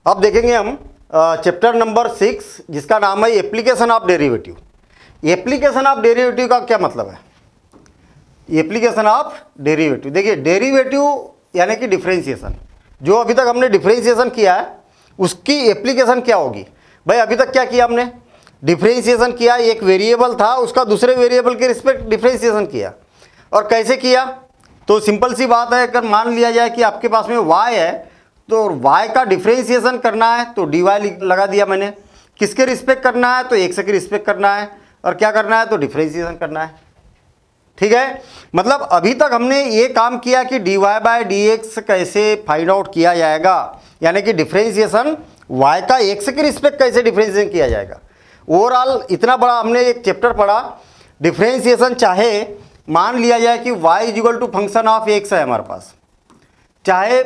अब देखेंगे हम चैप्टर नंबर 6 जिसका नाम है application of derivative. Application of derivative का क्या मतलब है? एप्लीकेशन ऑफ डेरिवेटिव, देखिए डेरिवेटिव यानी कि डिफरेंशिएशन। जो अभी तक हमने डिफरेंशिएशन किया है उसकी एप्लीकेशन क्या होगी? भाई अभी तक क्या किया हमने? डिफरेंशिएशन किया, एक वेरिएबल था उसका दूसरे वेरिएबल के रिस्पेक्ट डिफरेंशिएशन किया। और कैसे किया? तो सिंपल सी बात है, अगर मान लिया जाए कि आपके पास में y है तो y का डिफरेंशिएशन करना है तो dy लगा दिया मैंने। किसके रिस्पेक्ट करना है? तो x के रिस्पेक्ट करना है। और क्या करना है? तो डिफरेंशिएशन करना है। ठीक है, मतलब अभी तक हमने ये काम किया कि dy बाय dx कैसे फाइंड आउट किया जाएगा, यानी कि डिफरेंशिएशन y का x के रिस्पेक्ट कैसे डिफरेंशिएशन किया जाएगा। ओवरऑल इतना बड़ा हमने एक चैप्टर पढ़ा। डिफरेंशिएशन चाहे मान लिया जाए कि y equal to function of x है हमारे पास, चाहे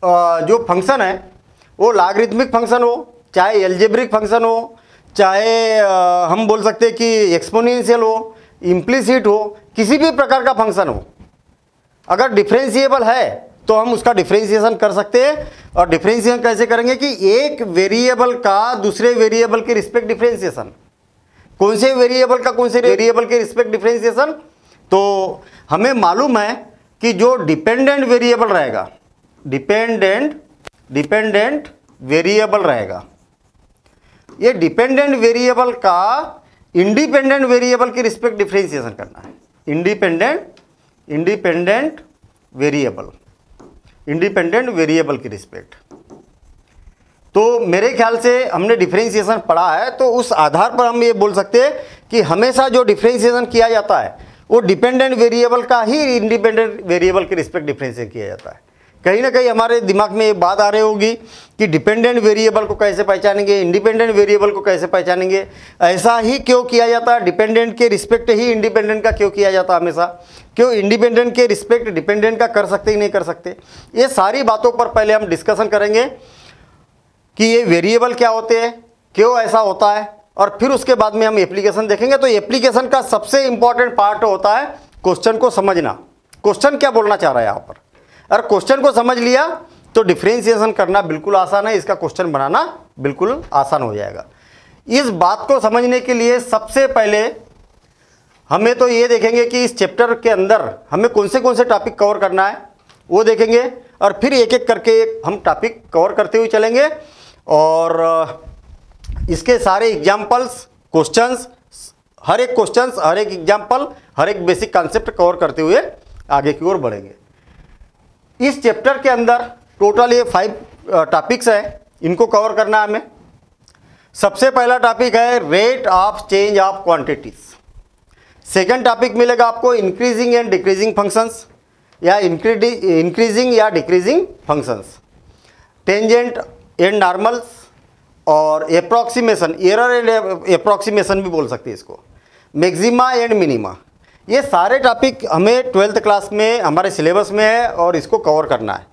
जो फंक्शन है वो लॉगरिथमिक फंक्शन हो, चाहे एल्जेब्रिक फंक्शन हो, चाहे हम बोल सकते हैं कि एक्सपोनेंशियल हो, इम्प्लिसिट हो, किसी भी प्रकार का फंक्शन हो, अगर डिफरेंशिएबल है तो हम उसका डिफरेंशिएशन कर सकते हैं। और डिफरेंशिएशन कैसे करेंगे कि एक वेरिएबल का दूसरे वेरिएबल के रिस्पेक्ट डिफरेंशिएशन। कौन से वेरिएबल का कौन से वेरिएबल के रिस्पेक्ट डिफरेंशिएशन? तो हमें मालूम है कि जो डिपेंडेंट वेरिएबल रहेगा, डिपेंडेंट वेरिएबल रहेगा, ये डिपेंडेंट वेरिएबल का इंडिपेंडेंट वेरिएबल के रिस्पेक्ट डिफरेंशिएशन करना है। इंडिपेंडेंट वेरिएबल के रिस्पेक्ट। तो मेरे ख्याल से हमने डिफरेंशिएशन पढ़ा है, तो उस आधार पर हम ये बोल सकते हैं कि हमेशा जो डिफरेंशिएशन किया जाता है वो डिपेंडेंट वेरिएबल का ही इंडिपेंडेंट वेरिएबल के रिस्पेक्ट डिफरेंशिएशन किया जाता है। कहीं ना कहीं हमारे दिमाग में ये बात आ रही होगी कि डिपेंडेंट वेरिएबल को कैसे पहचानेंगे, इंडिपेंडेंट वेरिएबल को कैसे पहचानेंगे, ऐसा ही क्यों किया जाता है, डिपेंडेंट के रिस्पेक्ट ही इंडिपेंडेंट का क्यों किया जाता है हमेशा, क्यों इंडिपेंडेंट के रिस्पेक्ट डिपेंडेंट का कर सकते ही नहीं कर सकते। ये सारी बातों पर पहले हम डिस्कशन करेंगे कि ये वेरिएबल क्या होते हैं, क्यों ऐसा होता है, और फिर उसके बाद में हम एप्लीकेशन देखेंगे। तो एप्लीकेशन का सबसे इंपॉर्टेंट पार्ट होता है क्वेश्चन को समझना। क्वेश्चन क्या बोलना चाह रहा है यहाँ पर, अगर क्वेश्चन को समझ लिया तो डिफरेंशिएशन करना बिल्कुल आसान है, इसका क्वेश्चन बनाना बिल्कुल आसान हो जाएगा। इस बात को समझने के लिए सबसे पहले हमें तो ये देखेंगे कि इस चैप्टर के अंदर हमें कौन से टॉपिक कवर करना है वो देखेंगे, और फिर एक एक करके हम टॉपिक कवर करते हुए चलेंगे। और इसके सारे एग्जाम्पल्स, क्वेश्चंस, हर एक क्वेश्चंस, हर एक एग्जाम्पल, हर एक बेसिक कॉन्सेप्ट कवर करते हुए आगे की ओर बढ़ेंगे। इस चैप्टर के अंदर टोटल ये 5 टॉपिक्स हैं, इनको कवर करना है हमें। सबसे पहला टॉपिक है rate of change of quantities. Second topic मिलेगा आपको इंक्रीजिंग एंड डिक्रीजिंग फंक्शंस, या इंक्रीजिंग या decreasing functions, tangent and normals, और एप्रोक्सीमेशन, एरर एंड एप्रोक्सीमेशन भी बोल सकते हैं इसको, मैक्सिमा एंड मिनिमा। ये सारे टॉपिक हमें 12th क्लास में हमारे सिलेबस में है और इसको कवर करना है।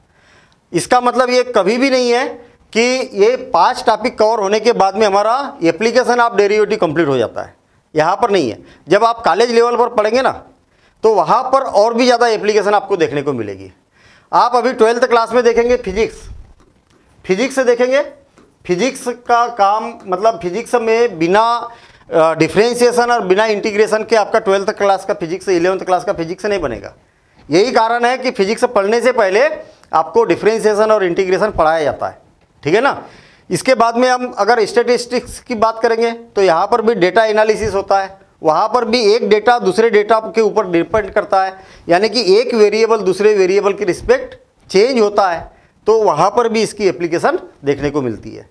इसका मतलब ये कभी भी नहीं है कि ये 5 टॉपिक कवर होने के बाद में हमारा एप्लीकेशन ऑफ डेरिवेटिव कंप्लीट हो जाता है, यहाँ पर नहीं है। जब आप कॉलेज लेवल पर पढ़ेंगे ना तो वहाँ पर और भी ज़्यादा एप्लीकेशन आपको देखने को मिलेगी। आप अभी 12th क्लास में देखेंगे फिजिक्स से देखेंगे, फिजिक्स का काम मतलब फिजिक्स में बिना डिफरेंशिएशन और बिना इंटीग्रेशन के आपका 12th क्लास का फिजिक्स 11th क्लास का फिजिक्स नहीं बनेगा। यही कारण है कि फिजिक्स पढ़ने से पहले आपको डिफरेंशिएशन और इंटीग्रेशन पढ़ाया जाता है, ठीक है ना। इसके बाद में हम अगर स्टैटिस्टिक्स की बात करेंगे तो यहाँ पर भी डेटा एनालिसिस होता है, वहाँ पर भी एक डेटा दूसरे डेटा के ऊपर डिपेंड करता है, यानी कि एक वेरिएबल दूसरे वेरिएबल की रिस्पेक्ट चेंज होता है, तो वहाँ पर भी इसकी एप्लीकेशन देखने को मिलती है।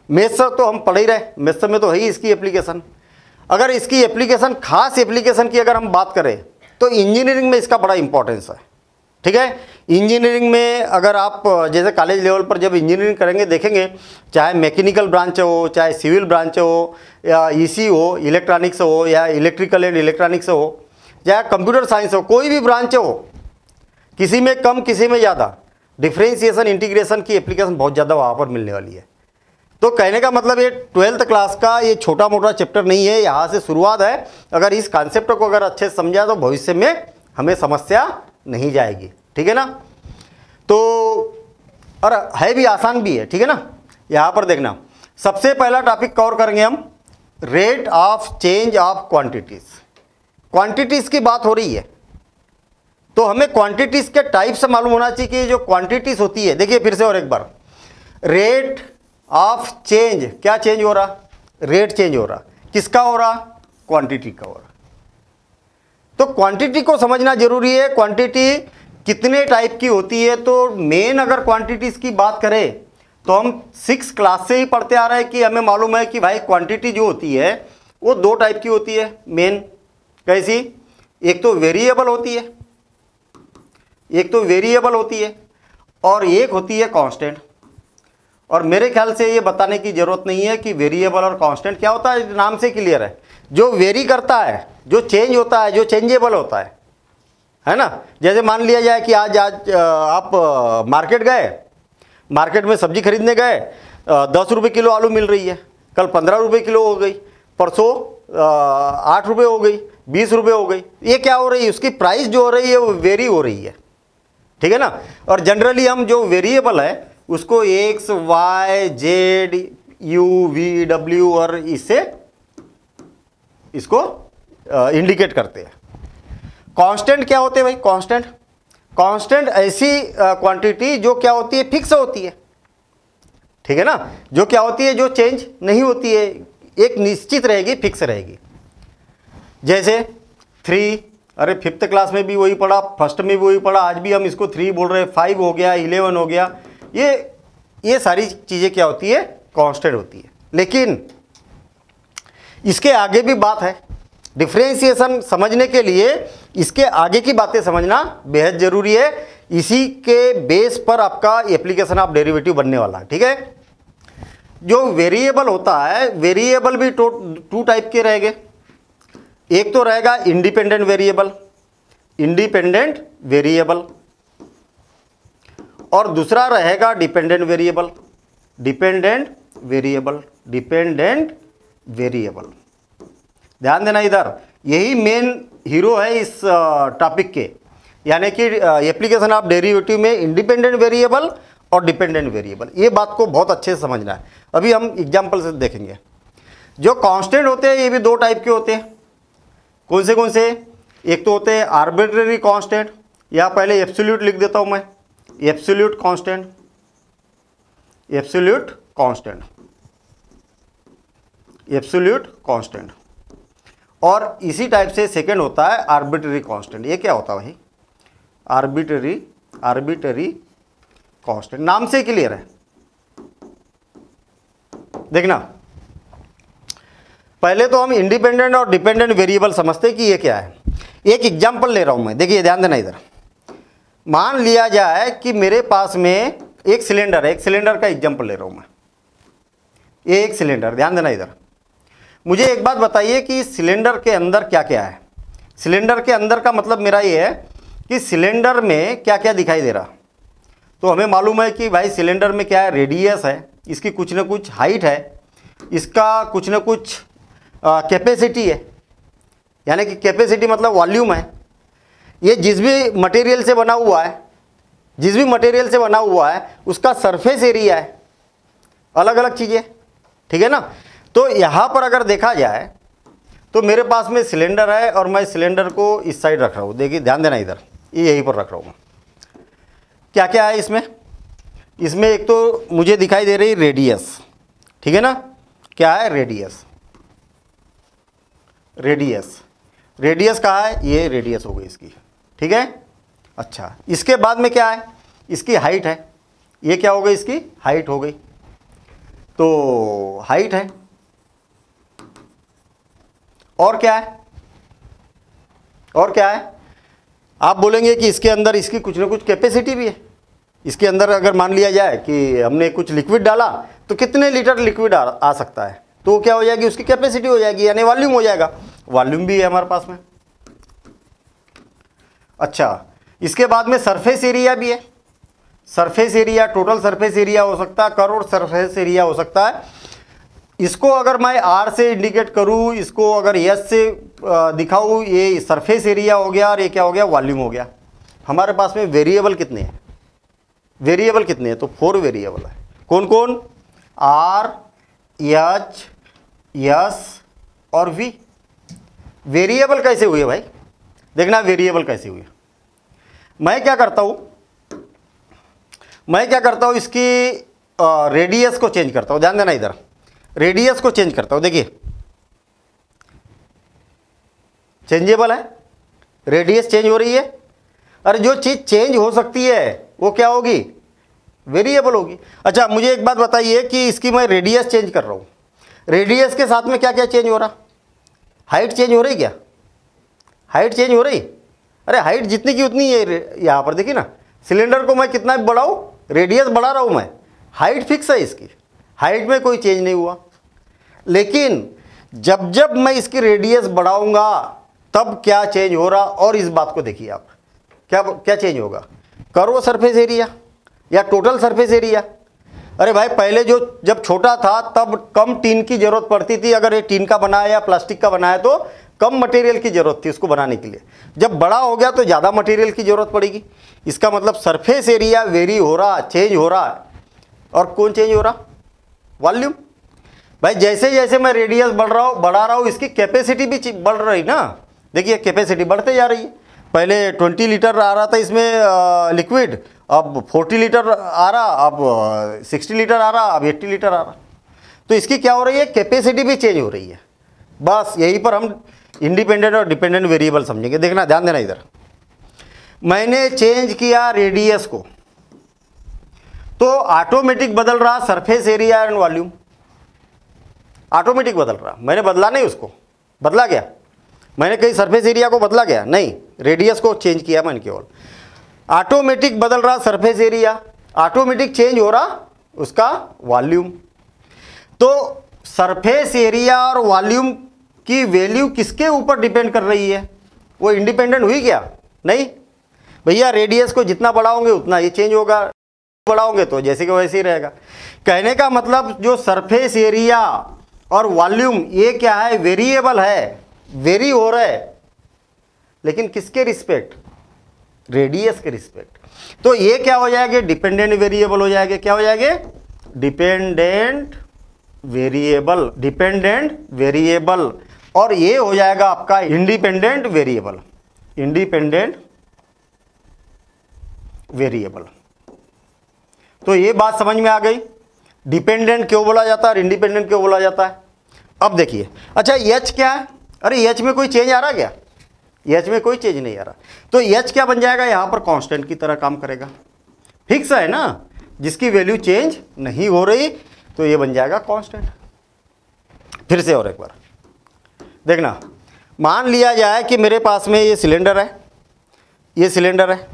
मैथ्स तो हम पढ़ ही रहे, मैथ्स में तो है ही इसकी एप्लीकेशन। अगर इसकी एप्लीकेशन, खास एप्लीकेशन की अगर हम बात करें तो इंजीनियरिंग में इसका बड़ा इंपॉर्टेंस है, ठीक है। इंजीनियरिंग में अगर आप जैसे कॉलेज लेवल पर जब इंजीनियरिंग करेंगे देखेंगे, चाहे मैकेनिकल ब्रांच हो, चाहे सिविल ब्रांच हो, या ईसी हो, इलेक्ट्रॉनिक्स हो, या इलेक्ट्रिकल एंड इलेक्ट्रॉनिक्स हो, चाहे कंप्यूटर साइंस हो, कोई भी ब्रांच हो, किसी में कम किसी में ज़्यादा डिफरेंशिएशन इंटीग्रेशन की एप्लीकेशन बहुत ज़्यादा वहाँ पर मिलने वाली है। तो कहने का मतलब ये 12th क्लास का ये छोटा मोटा चैप्टर नहीं है, यहाँ से शुरुआत है। अगर इस कॉन्सेप्ट को अगर अच्छे से समझा तो भविष्य में हमें समस्या नहीं जाएगी, ठीक है ना। तो और है भी आसान भी है, ठीक है ना। यहाँ पर देखना, सबसे पहला टॉपिक कवर करेंगे हम rate of change of quantities. Quantities की बात हो रही है तो हमें क्वांटिटीज के टाइप से मालूम होना चाहिए कि जो क्वांटिटीज होती है, देखिए फिर से और एक बार, रेट ऑफ चेंज, क्या चेंज हो रहा, रेट चेंज हो रहा, किसका हो रहा, क्वांटिटी का हो रहा। तो क्वांटिटी को समझना जरूरी है। क्वांटिटी कितने टाइप की होती है, तो मेन अगर क्वांटिटीज की बात करें तो हम 6 क्लास से ही पढ़ते आ रहे हैं कि हमें मालूम है कि भाई क्वांटिटी जो होती है वो 2 टाइप की होती है मेन। कैसी, एक तो वेरिएबल होती है, एक तो वेरिएबल होती है और एक होती है कांस्टेंट। और मेरे ख्याल से ये बताने की ज़रूरत नहीं है कि वेरिएबल और कांस्टेंट क्या होता है, नाम से क्लियर है। जो वेरी करता है, जो चेंज होता है, जो चेंजेबल होता है ना। जैसे मान लिया जाए कि आज आप मार्केट गए, मार्केट में सब्जी खरीदने गए, 10 रुपये किलो आलू मिल रही है, कल 15 रुपये किलो हो गई, परसों 8 रुपये हो गई, 20 रुपये हो गई। ये क्या हो रही है, उसकी प्राइस जो हो रही है वो वेरी हो रही है, ठीक है ना। और जनरली हम जो वेरिएबल है उसको x, y, z, u, v, डब्ल्यू और इसको इंडिकेट करते हैं। कांस्टेंट क्या होते हैं भाई, कांस्टेंट ऐसी क्वांटिटी जो क्या होती है, फिक्स होती है, ठीक है ना। जो क्या होती है, जो चेंज नहीं होती है, एक निश्चित रहेगी, फिक्स रहेगी। जैसे 3, अरे 5th क्लास में भी वही पढ़ा, फर्स्ट में भी वही पढ़ा, आज भी हम इसको 3 बोल रहे हैं, 5 हो गया, 11 हो गया। ये सारी चीज़ें क्या होती है, कांस्टेंट होती है। लेकिन इसके आगे भी बात है, डिफरेंशिएशन समझने के लिए इसके आगे की बातें समझना बेहद जरूरी है। इसी के बेस पर आपका एप्लीकेशन ऑफ डेरिवेटिव बनने वाला है, ठीक है। जो वेरिएबल होता है, वेरिएबल भी 2 टाइप के रहेंगे। एक तो रहेगा इंडिपेंडेंट वेरिएबल, और दूसरा रहेगा डिपेंडेंट वेरिएबल। ध्यान देना इधर, यही मेन हीरो है इस टॉपिक के, यानी कि एप्लीकेशन ऑफ डेरिवेटिव में इंडिपेंडेंट वेरिएबल और डिपेंडेंट वेरिएबल। ये बात को बहुत अच्छे से समझना है। अभी हम एग्जांपल से देखेंगे। जो कांस्टेंट होते हैं ये भी 2 टाइप के होते हैं। कौन से, एक तो होते हैं आर्बिट्रेरी कांस्टेंट, या पहले एब्सोल्यूट लिख देता हूं मैं, एब्सोल्यूट कांस्टेंट। और इसी टाइप से सेकंड होता है आर्बिट्रेरी कांस्टेंट। ये क्या होता है भाई, आर्बिट्रेरी कांस्टेंट, नाम से क्लियर है। देखना, पहले तो हम इंडिपेंडेंट और डिपेंडेंट वेरिएबल समझते हैं कि ये क्या है। एक एग्जांपल ले रहा हूं मैं, देखिए ध्यान देना इधर। मान लिया जाए कि मेरे पास में एक सिलेंडर है, एक सिलेंडर का एग्जांपल ले रहा हूं मैं। ये एक सिलेंडर, ध्यान देना इधर। मुझे एक बात बताइए कि सिलेंडर के अंदर क्या क्या है। सिलेंडर के अंदर का मतलब मेरा ये है कि सिलेंडर में क्या क्या दिखाई दे रहा। तो हमें मालूम है कि भाई सिलेंडर में क्या है, रेडियस है, इसकी कुछ ना कुछ हाइट है, इसका कुछ ना कुछ कैपेसिटी है, यानी कि कैपेसिटी मतलब वॉल्यूम है। ये जिस भी मटेरियल से बना हुआ है उसका सरफेस एरिया है, अलग अलग चीज़ें, ठीक है ना। तो यहाँ पर अगर देखा जाए तो मेरे पास में सिलेंडर है और मैं सिलेंडर को इस साइड रख रहा हूँ। देखिए ध्यान देना इधर, ये यहीं पर रख रहा हूँ। क्या क्या है इसमें एक तो मुझे दिखाई दे रही रेडियस, ठीक है ना। क्या है, रेडियस कहाँ है, ये रेडियस हो गई इसकी, ठीक है। अच्छा, इसके बाद में क्या है, इसकी हाइट है। ये क्या हो गई, इसकी हाइट हो गई। तो हाइट है, और क्या है, आप बोलेंगे कि इसके अंदर इसकी कुछ ना कुछ कैपेसिटी भी है। इसके अंदर अगर मान लिया जाए कि हमने कुछ लिक्विड डाला तो कितने लीटर लिक्विड आ सकता है, तो क्या हो जाएगी, उसकी कैपेसिटी हो जाएगी, यानी वॉल्यूम हो जाएगा। वॉल्यूम भी है हमारे पास में। अच्छा, इसके बाद में सरफेस एरिया भी है। Surface area, total surface area हो सकता है, कर्व सरफेस एरिया हो सकता है। इसको अगर मैं आर से इंडिकेट करूं, इसको अगर एस से दिखाऊं, ये सरफेस एरिया हो गया और ये क्या हो गया, वॉल्यूम हो गया। हमारे पास में वेरिएबल कितने हैं, तो 4 वेरिएबल है। कौन कौन, आर, एच, एस और वी। वेरिएबल कैसे हुए भाई, देखना वेरिएबल कैसे हुए। मैं क्या करता हूं, इसकी रेडियस को चेंज करता हूं। ध्यान देना, इधर रेडियस को चेंज करता हूं। देखिए चेंजेबल है, रेडियस चेंज हो रही है। अरे जो चीज़ चेंज हो सकती है वो क्या होगी, वेरिएबल होगी। अच्छा मुझे एक बात बताइए कि इसकी मैं रेडियस चेंज कर रहा हूँ, रेडियस के साथ में क्या क्या चेंज हो रहा, हाइट चेंज हो रही, क्या हाइट चेंज हो रही? अरे हाइट जितनी की उतनी है। यहाँ पर देखिए ना, सिलेंडर को मैं कितना भी बढ़ाऊँ, रेडियस बढ़ा रहा हूँ मैं, हाइट फिक्स है इसकी, हाइट में कोई चेंज नहीं हुआ। लेकिन जब जब मैं इसकी रेडियस बढ़ाऊंगा तब क्या चेंज हो रहा, और इस बात को देखिए आप, क्या क्या चेंज होगा, कर्व सरफेस एरिया या टोटल सरफेस एरिया। अरे भाई पहले जब छोटा था तब कम टीन की जरूरत पड़ती थी, अगर ये टीन का बनाया या प्लास्टिक का बनाया तो कम मटेरियल की जरूरत थी उसको बनाने के लिए। जब बड़ा हो गया तो ज़्यादा मटेरियल की जरूरत पड़ेगी। इसका मतलब सरफेस एरिया वेरी हो रहा, चेंज हो रहा है। और कौन चेंज हो रहा, वॉल्यूम। भाई जैसे जैसे मैं रेडियस बढ़ा रहा हूँ इसकी कैपेसिटी भी बढ़ रही ना। देखिए कैपेसिटी बढ़ते जा रही है, पहले 20 लीटर आ रहा था इसमें लिक्विड, अब 40 लीटर आ रहा, अब 60 लीटर आ रहा, अब 80 लीटर आ रहा। तो इसकी क्या हो रही है, कैपेसिटी भी चेंज हो रही है। बस यहीं पर हम इंडिपेंडेंट और डिपेंडेंट वेरिएबल समझेंगे। देखना, ध्यान देना, इधर मैंने चेंज किया रेडियस को तो ऑटोमेटिक बदल रहा surface area and volume, automatic बदल रहा। मैंने बदला नहीं, उसको बदला गया, मैंने कहीं सरफेस एरिया को बदला गया नहीं, रेडियस को चेंज किया मैंने केवल। ऑटोमेटिक बदल रहा सरफेस एरिया, ऑटोमेटिक चेंज हो रहा उसका वॉल्यूम। तो सरफेस एरिया और वॉल्यूम की वैल्यू किसके ऊपर डिपेंड कर रही है, वो इंडिपेंडेंट हुई क्या, नहीं भैया। रेडियस को जितना बढ़ाओगे उतना ये चेंज होगा, बढ़ाओगे तो जैसे कि वैसे ही रहेगा। कहने का मतलब जो सरफेस एरिया और वॉल्यूम ये क्या है, वेरिएबल है, वेरी हो रहा है, लेकिन किसके रिस्पेक्ट, रेडियस के रिस्पेक्ट। तो ये क्या हो जाएगा, डिपेंडेंट वेरिएबल हो जाएगा। क्या हो जाएगा, डिपेंडेंट वेरिएबल, डिपेंडेंट वेरिएबल। और ये हो जाएगा आपका इंडिपेंडेंट वेरिएबल, इंडिपेंडेंट वेरिएबल। तो ये बात समझ में आ गई, डिपेंडेंट क्यों बोला जाता है और इंडिपेंडेंट क्यों बोला जाता है। अब देखिए, अच्छा एच क्या है, अरे एच में कोई चेंज आ रहा क्या, एच में कोई चेंज नहीं आ रहा। तो एच क्या बन जाएगा, यहां पर कांस्टेंट की तरह काम करेगा, फिक्स है ना, जिसकी वैल्यू चेंज नहीं हो रही, तो ये बन जाएगा कांस्टेंट। फिर से और एक बार देखना, मान लिया जाए कि मेरे पास में ये सिलेंडर है, ये सिलेंडर है,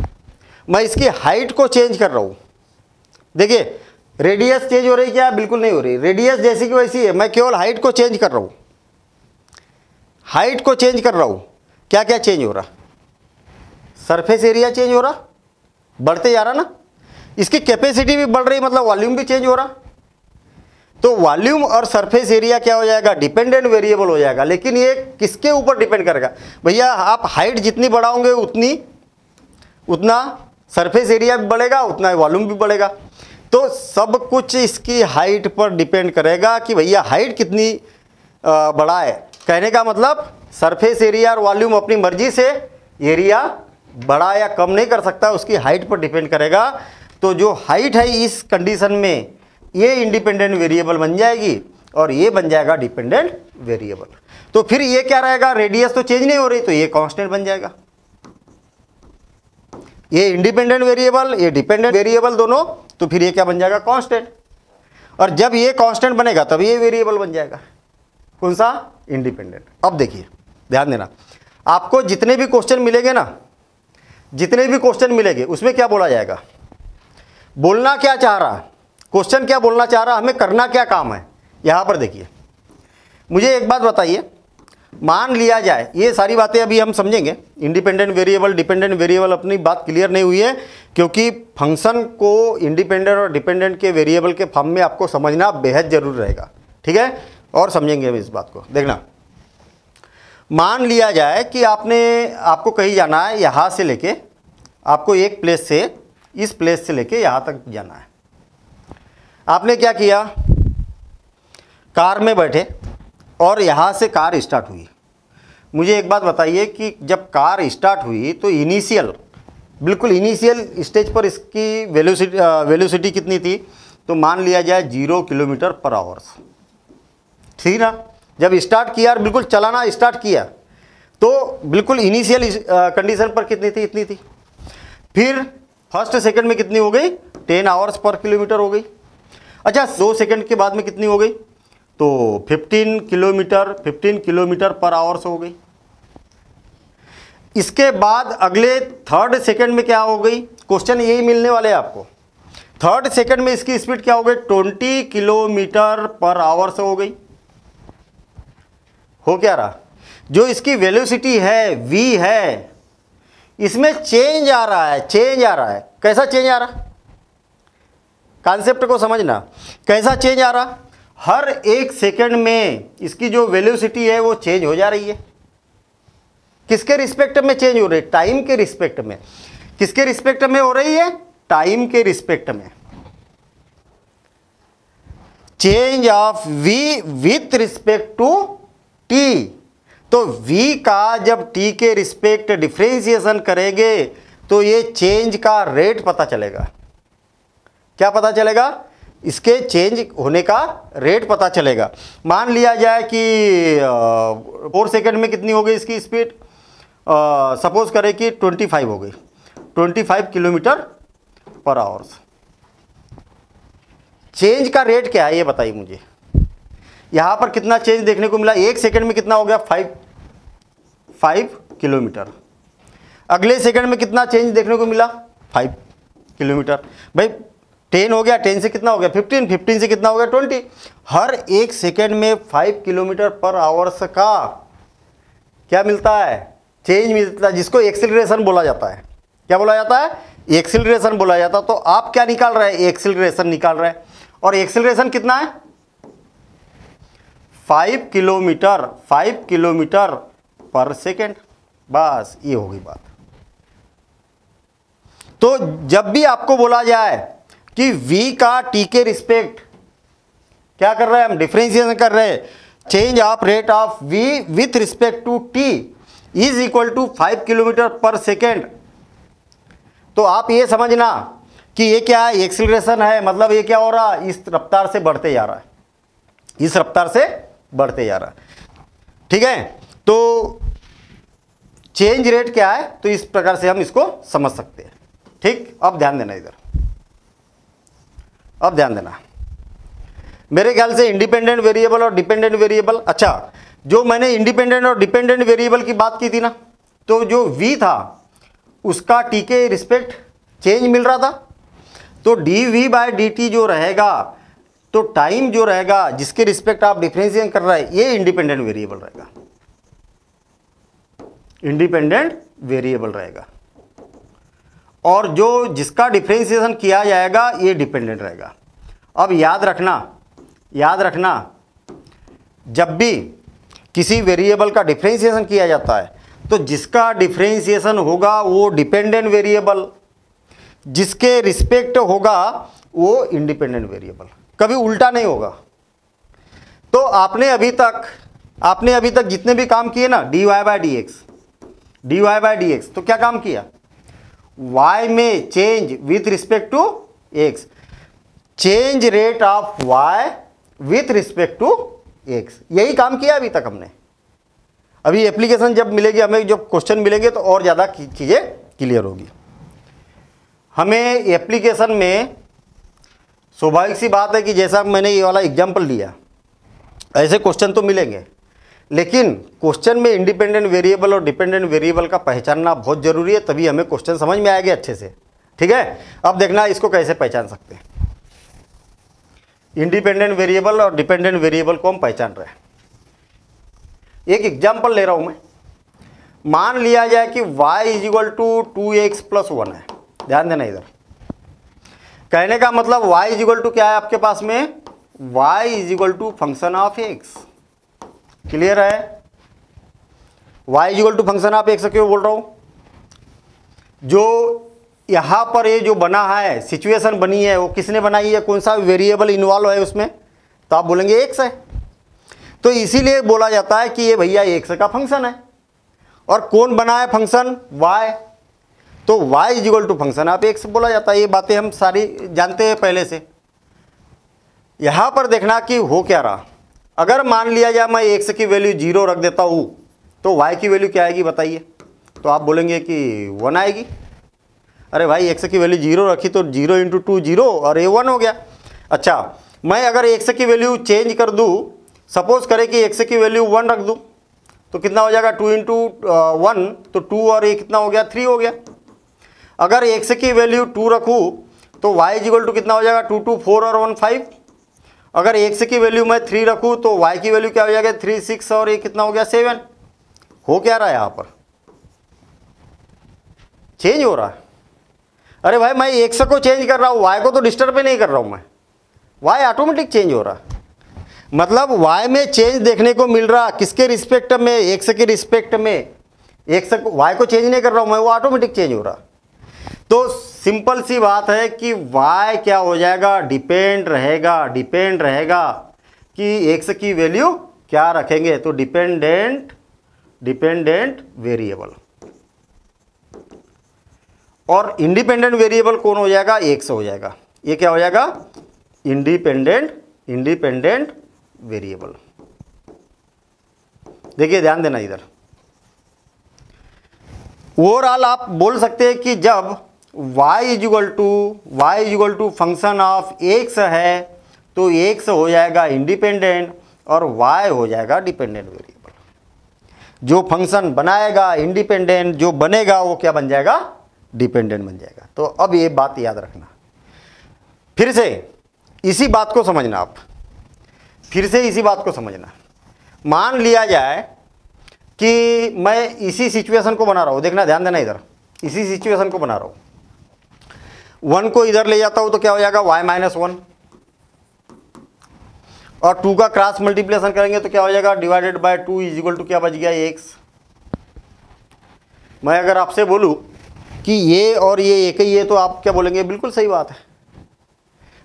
मैं इसकी हाइट को चेंज कर रहा हूं। देखिए रेडियस चेंज हो रही क्या, बिल्कुल नहीं हो रही, रेडियस जैसी की वैसी है, मैं केवल हाइट को चेंज कर रहा हूं, हाइट को चेंज कर रहा हूं। क्या क्या चेंज हो रहा, सरफेस एरिया चेंज हो रहा, बढ़ते जा रहा ना, इसकी कैपेसिटी भी बढ़ रही, मतलब वॉल्यूम भी चेंज हो रहा। तो वॉल्यूम और सरफेस एरिया क्या हो जाएगा, डिपेंडेंट वेरिएबल हो जाएगा। लेकिन ये किसके ऊपर डिपेंड करेगा भैया, आप हाइट जितनी बढ़ाओगे उतना सरफेस एरिया भी बढ़ेगा, उतना वॉल्यूम भी बढ़ेगा। तो सब कुछ इसकी हाइट पर डिपेंड करेगा कि भैया हाइट कितनी बड़ा है। कहने का मतलब सरफेस एरिया और वॉल्यूम अपनी मर्जी से एरिया बड़ा या कम नहीं कर सकता, उसकी हाइट पर डिपेंड करेगा। तो जो हाइट है इस कंडीशन में ये इंडिपेंडेंट वेरिएबल बन जाएगी और ये बन जाएगा डिपेंडेंट वेरिएबल। तो फिर ये क्या रहेगा, रेडियस तो चेंज नहीं हो रही, तो ये कांस्टेंट बन जाएगा। ये इंडिपेंडेंट वेरिएबल, ये डिपेंडेंट वेरिएबल दोनों, तो फिर ये क्या बन जाएगा, कांस्टेंट। और जब ये कांस्टेंट बनेगा तब ये वेरिएबल बन जाएगा, कौन सा, इंडिपेंडेंट। अब देखिए ध्यान देना, आपको जितने भी क्वेश्चन मिलेंगे ना, जितने भी क्वेश्चन मिलेंगे उसमें क्या बोला जाएगा, बोलना क्या चाह रहा, क्वेश्चन क्या बोलना चाह रहा, हमें करना क्या काम है। यहां पर देखिए, मुझे एक बात बताइए, मान लिया जाए, ये सारी बातें अभी हम समझेंगे, इंडिपेंडेंट वेरिएबल, डिपेंडेंट वेरिएबल, अपनी बात क्लियर नहीं हुई है, क्योंकि फंक्शन को इंडिपेंडेंट और डिपेंडेंट के वेरिएबल के फॉर्म में आपको समझना बेहद जरूर रहेगा, ठीक है। और समझेंगे हम इस बात को। देखना, मान लिया जाए कि आपको कहीं जाना है, यहाँ से लेके आपको एक प्लेस से, इस प्लेस से लेके यहाँ तक जाना है। आपने क्या किया, कार में बैठे और यहाँ से कार स्टार्ट हुई। मुझे एक बात बताइए कि जब कार स्टार्ट हुई तो बिल्कुल इनिशियल स्टेज पर इसकी वेलोसिटी कितनी थी? तो मान लिया जाए 0 किलोमीटर पर आवर्स, ठीक ना। जब स्टार्ट किया और बिल्कुल चलाना स्टार्ट किया तो बिल्कुल इनिशियल कंडीशन पर कितनी थी? इतनी थी। फिर फर्स्ट सेकंड में कितनी हो गई? 10 आवर्स पर किलोमीटर हो गई। अच्छा, 2 सेकंड के बाद में कितनी हो गई? तो 15 किलोमीटर पर आवर्स हो गई। इसके बाद अगले थर्ड सेकंड में क्या हो गई? क्वेश्चन यही मिलने वाले हैं आपको। थर्ड सेकंड में इसकी स्पीड क्या हो गई? 20 किलोमीटर पर आवर्स हो गई। हो क्या रहा? जो इसकी वेलोसिटी है v है, इसमें चेंज आ रहा है, कैसा चेंज आ रहा? कॉन्सेप्ट को समझना, कैसा चेंज आ रहा? हर एक सेकंड में इसकी जो वेलोसिटी है वो चेंज हो जा रही है। किसके रिस्पेक्ट में चेंज हो रही है? टाइम के रिस्पेक्ट में। किसके रिस्पेक्ट में हो रही है? टाइम के रिस्पेक्ट में। Change of v with respect to t। तो v का जब t के रिस्पेक्ट डिफरेंशिएशन करेंगे तो ये चेंज का रेट पता चलेगा। क्या पता चलेगा? इसके चेंज होने का रेट पता चलेगा। मान लिया जाए कि 4 सेकंड में कितनी हो गई इसकी स्पीड? सपोज करें कि 25 हो गई, 25 किलोमीटर पर आवर्स। चेंज का रेट क्या है ये बताइए मुझे। यहाँ पर कितना चेंज देखने को मिला? 1 सेकंड में कितना हो गया? 5 किलोमीटर। अगले सेकंड में कितना चेंज देखने को मिला? 5 किलोमीटर। भाई 10 हो गया, 10 से कितना हो गया? 15 से कितना हो गया? 20। हर एक सेकंड में 5 किलोमीटर पर आवर्स का क्या मिलता है? चेंज मिलता है, जिसको एक्सीलरेशन बोला जाता है। क्या बोला जाता है? एक्सीलरेशन बोला जाता है। तो आप क्या निकाल रहे हैं? एक्सीलरेशन निकाल रहे हैं। और एक्सीलरेशन कितना है? 5 किलोमीटर पर सेकेंड। बस ये होगी बात। तो जब भी आपको बोला जाए कि v का t के रिस्पेक्ट क्या कर रहे हैं? हम डिफरेंशिएशन कर रहे हैं। Change of rate of v with respect to t is equal to 5 kilometre पर सेकेंड। तो आप ये समझना कि ये क्या है? एक्सीलरेशन है। मतलब ये क्या हो रहा है? इस रफ्तार से बढ़ते जा रहा है, इस रफ्तार से बढ़ते जा रहा है। ठीक है, तो चेंज रेट क्या है? तो इस प्रकार से हम इसको समझ सकते हैं। ठीक, अब ध्यान देना इधर, अब ध्यान देना। मेरे ख्याल से इंडिपेंडेंट वेरिएबल और डिपेंडेंट वेरिएबल, अच्छा जो मैंने इंडिपेंडेंट और डिपेंडेंट वेरिएबल की बात की थी ना, तो जो v था उसका t के रिस्पेक्ट चेंज मिल रहा था। तो dv/dt जो रहेगा, तो टाइम जो रहेगा जिसके रिस्पेक्ट आप डिफरेंशिएशन कर रहे हैं, ये इंडिपेंडेंट वेरिएबल रहेगा, इंडिपेंडेंट वेरिएबल रहेगा। और जो जिसका डिफरेंशिएशन किया जाएगा ये डिपेंडेंट रहेगा। अब याद रखना जब भी किसी वेरिएबल का डिफरेंशिएशन किया जाता है तो जिसका डिफरेंशिएशन होगा वो डिपेंडेंट वेरिएबल, जिसके रिस्पेक्ट होगा वो इंडिपेंडेंट वेरिएबल, कभी उल्टा नहीं होगा। तो आपने अभी तक जितने भी काम किए ना, dy/dx, तो क्या काम किया? y में change with respect to x, change rate of y with respect to x, यही काम किया अभी तक हमने। अभी एप्लीकेशन जब मिलेगी हमें, जब क्वेश्चन मिलेंगे तो और ज़्यादा चीज़ें क्लियर होगी। हमें एप्लीकेशन में स्वाभाविक सी बात है कि जैसा मैंने ये वाला एग्जाम्पल लिया, ऐसे क्वेश्चन तो मिलेंगे, लेकिन क्वेश्चन में इंडिपेंडेंट वेरिएबल और डिपेंडेंट वेरिएबल का पहचानना बहुत ज़रूरी है, तभी हमें क्वेश्चन समझ में आएगा अच्छे से। ठीक है, अब देखना इसको कैसे पहचान सकते हैं। इंडिपेंडेंट वेरिएबल और डिपेंडेंट वेरिएबल को हम पहचान रहे हैं। एक एग्जाम्पल ले रहा हूं मैं। मान लिया जाए कि y is equal to 2x + 1 है। ध्यान देना इधर, कहने का मतलब y इज इक्वल टू क्या है आपके पास में? y is equal to function of x। Clear है? y is equal to function of x क्यों बोल रहा हूं? जो यहां पर ये जो बना है, सिचुएशन बनी है, वो किसने बनाई है? कौन सा वेरिएबल इन्वॉल्व है उसमें? तो आप बोलेंगे x है। तो इसीलिए बोला जाता है कि ये भैया एक्स का फंक्शन है। और कौन बना है फंक्शन? वाई। तो y is equal to function of x बोला जाता है। ये बातें हम सारी जानते हैं पहले से। यहां पर देखना कि हो क्या रहा। अगर मान लिया जाए मैं एक्स की वैल्यू 0 रख देता हूं तो वाई की वैल्यू क्या आएगी बताइए? तो आप बोलेंगे कि 1 आएगी। अरे भाई एक्स की वैल्यू 0 रखी तो 0 इंटू 2 0 और ये 1 हो गया। अच्छा, मैं अगर एक्स की वैल्यू चेंज कर दूं, सपोज करें कि एक्स की वैल्यू 1 रख दूं तो कितना हो जाएगा? 2 इंटू 1 तो 2 और ये कितना हो गया? 3 हो गया। अगर एक्स की वैल्यू 2 रखूँ तो वाई इज इक्वल टू कितना हो जाएगा? 2 2 4 और 1 5। अगर एक्स की वैल्यू मैं 3 रखूँ तो वाई की वैल्यू क्या हो जाएगा? 3 6 और ये कितना हो गया? 7। हो क्या रहा है यहाँ पर? चेंज हो रहा है। अरे भाई मैं एक्स को चेंज कर रहा हूँ, वाई को तो डिस्टर्ब ही नहीं कर रहा हूँ मैं। वाई ऑटोमेटिक चेंज हो रहा है। मतलब वाई में चेंज देखने को मिल रहा, किसके रिस्पेक्ट में? एक्स के रिस्पेक्ट में। एक्स वाई को चेंज नहीं कर रहा हूँ मैं, वो ऑटोमेटिक चेंज हो रहा। तो सिंपल सी बात है कि वाई क्या हो जाएगा? डिपेंड रहेगा। डिपेंड रहेगा कि एक्स की वैल्यू क्या रखेंगे? तो डिपेंडेंट वेरिएबल। और इंडिपेंडेंट वेरिएबल कौन हो जाएगा? एक्स हो जाएगा। ये क्या हो जाएगा? Independent variable. देखिए ध्यान देना इधर। ओवरऑल आप बोल सकते हैं कि जब y is equal to function of x है तो x हो जाएगा इंडिपेंडेंट और y हो जाएगा डिपेंडेंट वेरिएबल। जो फंक्शन बनाएगा इंडिपेंडेंट, जो बनेगा वो क्या बन जाएगा? डिपेंडेंट बन जाएगा। तो अब ये बात याद रखना, फिर से इसी बात को समझना। आप फिर से इसी बात को समझना। मान लिया जाए कि मैं इसी सिचुएशन को बना रहा हूं, देखना ध्यान देना इधर, इसी सिचुएशन को बना रहा हूं। 1 को इधर ले जाता हूं तो क्या हो जाएगा? y माइनस 1 और 2 का क्रॉस मल्टीप्लिकेशन करेंगे तो क्या हो जाएगा? Divided by 2 is equal to क्या बच गया? x। मैं अगर आपसे बोलूं कि ये और ये एक ही है तो आप क्या बोलेंगे? बिल्कुल सही बात है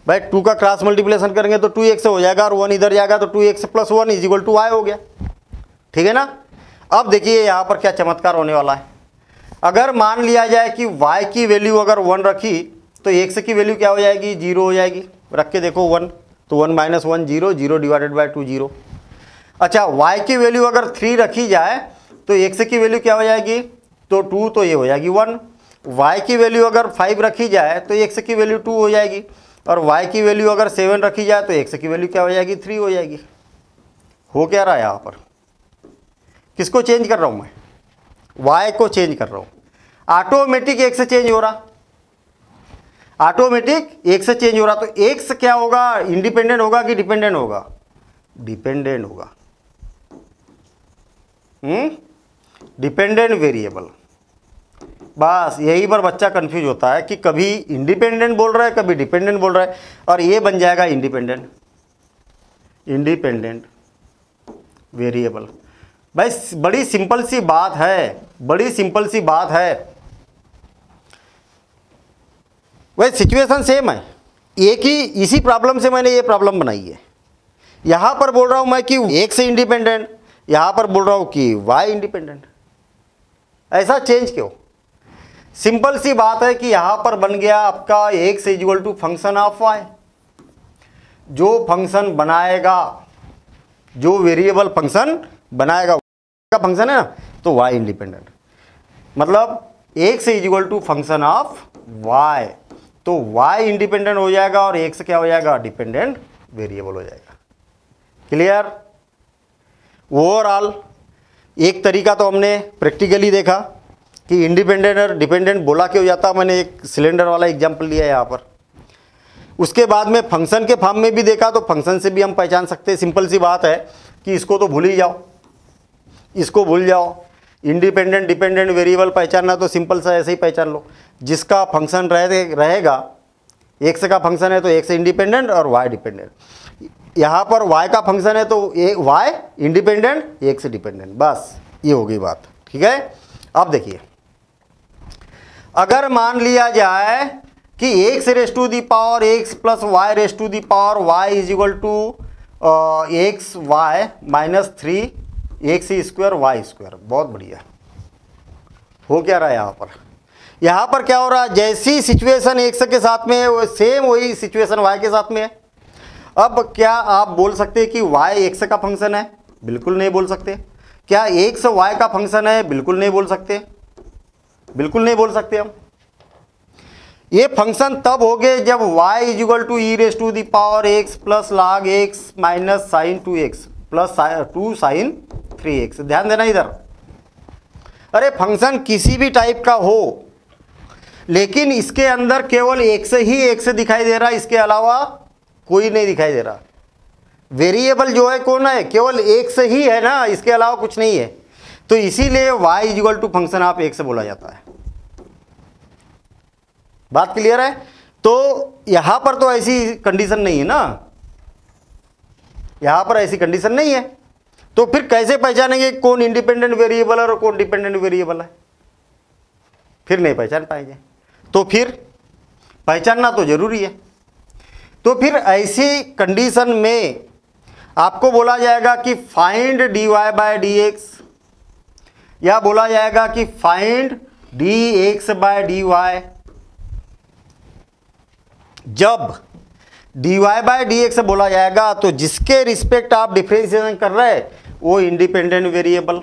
भाई। 2 का क्रॉस मल्टीप्लिकेशन करेंगे तो 2x हो जाएगा और 1 इधर जाएगा तो 2x plus 1 is equal to y हो गया। ठीक है ना? अब देखिए यहाँ पर क्या चमत्कार होने वाला है। अगर मान लिया जाए कि y की वैल्यू अगर 1 रखी तो x की वैल्यू क्या हो जाएगी? 0 हो जाएगी। रख के देखो 1 तो 1 माइनस 1 0, 0 डिवाइडेड बाय 2 0। अच्छा, y की वैल्यू अगर 3 रखी जाए तो x की वैल्यू क्या हो जाएगी? तो 2 तो ये हो जाएगी 1। y की वैल्यू अगर 5 रखी जाए तो x की वैल्यू 2 हो जाएगी और y की वैल्यू अगर 7 रखी जाए तो x की वैल्यू क्या हो जाएगी? 3 हो जाएगी। हो क्या रहा है यहाँ पर? किसको चेंज कर रहा हूँ मैं? y को चेंज कर रहा हूँ। ऑटोमेटिक x से चेंज हो रहा, ऑटोमेटिक x से चेंज हो रहा। तो x क्या होगा? इंडिपेंडेंट होगा कि डिपेंडेंट होगा? डिपेंडेंट होगा। Dependent variable. बस यही पर बच्चा कंफ्यूज होता है कि कभी इंडिपेंडेंट बोल रहा है, कभी डिपेंडेंट बोल रहा है, और ये बन जाएगा इंडिपेंडेंट वेरिएबल। भाई बड़ी सिंपल सी बात है, बड़ी सिंपल सी बात है। वही सिचुएशन सेम है, एक ही इसी प्रॉब्लम से मैंने ये प्रॉब्लम बनाई है। यहां पर बोल रहा हूं मैं कि x इंडिपेंडेंट, यहां पर बोल रहा हूं कि y इंडिपेंडेंट। ऐसा चेंज क्यों? सिंपल सी बात है कि यहां पर बन गया आपका x is equal to function of y। जो फंक्शन बनाएगा, जो वेरिएबल फंक्शन बनाएगा का फंक्शन है ना, तो y इंडिपेंडेंट। मतलब x is equal to function of y, तो y इंडिपेंडेंट हो जाएगा और x क्या हो जाएगा? डिपेंडेंट वेरिएबल हो जाएगा। क्लियर? ओवरऑल एक तरीका तो हमने प्रैक्टिकली देखा कि इंडिपेंडेंट और डिपेंडेंट बोला क्यों जाता। मैंने एक सिलेंडर वाला एग्जांपल लिया है यहाँ पर। उसके बाद में फंक्शन के फॉर्म में भी देखा, तो फंक्शन से भी हम पहचान सकते हैं। सिंपल सी बात है कि इसको तो भूल ही जाओ, इसको भूल जाओ। इंडिपेंडेंट डिपेंडेंट वेरिएबल पहचानना तो सिंपल सा ऐसे ही पहचान लो। जिसका फंक्शन रहेगा, एक्स का फंक्शन है तो एक्स इंडिपेंडेंट और वाई डिपेंडेंट। यहाँ पर y का फंक्शन है तो y इंडिपेंडेंट, एक्स डिपेंडेंट। बस ये हो गई बात। ठीक है? अब देखिए, अगर मान लिया जाए कि x raise to the power x plus y raise to the power y is equal to x y minus 3 x square y square. बहुत बढ़िया। हो क्या रहा है यहाँ पर? यहाँ पर क्या हो रहा है, जैसी सिचुएशन एक्स के साथ में है वो सेम वही सिचुएशन वाई के साथ में है। अब क्या आप बोल सकते हैं कि वाई एक्स का फंक्शन है? बिल्कुल नहीं बोल सकते। क्या एक्स वाई का फंक्शन है? बिल्कुल नहीं बोल सकते, बिल्कुल नहीं बोल सकते हम। ये फंक्शन तब हो गए जब y is equal to e raise to the power x plus log x minus sine 2x plus 2 sine 3x। ध्यान देना इधर। अरे फंक्शन किसी भी टाइप का हो, लेकिन इसके अंदर केवल x ही x दिखाई दे रहा है, इसके अलावा कोई नहीं दिखाई दे रहा। वेरिएबल जो है कौन है? केवल x ही है ना, इसके अलावा कुछ नहीं है। तो इसीलिए y is equal to function of x बोला जाता है। बात क्लियर है? तो यहां पर तो ऐसी कंडीशन नहीं है ना, यहां पर ऐसी कंडीशन नहीं है। तो फिर कैसे पहचानेंगे कौन इंडिपेंडेंट वेरिएबल है और कौन डिपेंडेंट वेरिएबल है? फिर नहीं पहचान पाएंगे। तो फिर पहचानना तो जरूरी है। तो फिर ऐसी कंडीशन में आपको बोला जाएगा कि फाइंड dy बाय dx, या बोला जाएगा कि फाइंड dx बाय dy। जब dy बाय dx बोला जाएगा तो जिसके रिस्पेक्ट आप डिफरेंशिएशन कर रहे हैं वो इंडिपेंडेंट वेरिएबल,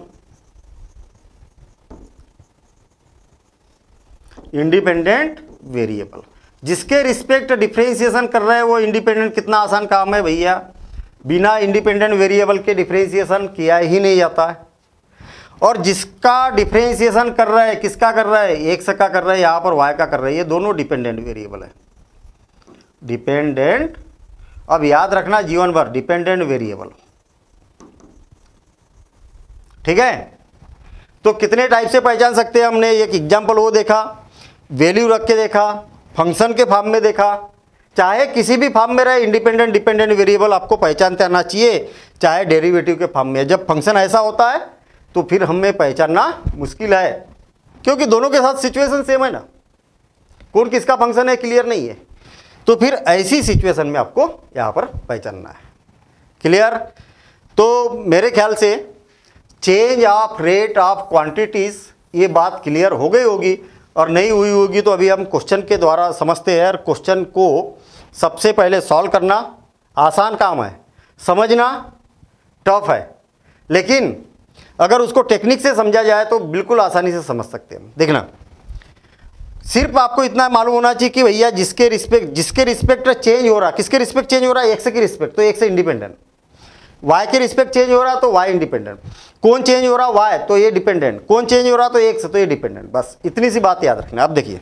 इंडिपेंडेंट वेरिएबल जिसके रिस्पेक्ट डिफरेंशिएशन कर रहे हैं वो इंडिपेंडेंट। कितना आसान काम है भैया, बिना इंडिपेंडेंट वेरिएबल के डिफरेंशिएशन किया ही नहीं जाता है। और जिसका डिफरेंशिएशन कर रहा है, किसका कर रहा है? एक्स का कर रहा है, यहाँ पर वाई का कर रहा है। ये दोनों डिपेंडेंट वेरिएबल है, डिपेंडेंट। अब याद रखना जीवन भर डिपेंडेंट वेरिएबल, ठीक है। तो कितने टाइप से पहचान सकते हैं हमने? एक एग्जांपल वो देखा, वैल्यू रख के देखा, फंक्शन के फॉर्म में देखा। चाहे किसी भी फॉर्म में रहे, इंडिपेंडेंट डिपेंडेंट वेरिएबल आपको पहचानते आना चाहिए, चाहे डेरिवेटिव के फॉर्म में। जब फंक्शन ऐसा होता है तो फिर हमें पहचानना मुश्किल है, क्योंकि दोनों के साथ सिचुएशन सेम है ना, कौन किसका फंक्शन है क्लियर नहीं है। तो फिर ऐसी सिचुएशन में आपको यहाँ पर पहचानना है। क्लियर? तो मेरे ख्याल से change of rate of quantities ये बात क्लियर हो गई होगी, और नहीं हुई होगी तो अभी हम क्वेश्चन के द्वारा समझते हैं। क्वेश्चन को सबसे पहले सॉल्व करना आसान काम है, समझना टफ है, लेकिन अगर उसको टेक्निक से समझा जाए तो बिल्कुल आसानी से समझ सकते हैं। देखना, सिर्फ आपको इतना मालूम होना चाहिए कि भैया जिसके रिस्पेक्ट चेंज हो रहा, किसके रिस्पेक्ट चेंज हो रहा है? एक्स की रिस्पेक्ट, तो एक्स इंडिपेंडेंट। वाई के रिस्पेक्ट चेंज हो रहा तो वाई इंडिपेंडेंट। कौन चेंज हो रहा? वाई, तो ये डिपेंडेंट। कौन चेंज हो रहा तो एक्स, तो ये डिपेंडेंट। बस इतनी सी बात याद रखना। अब देखिए,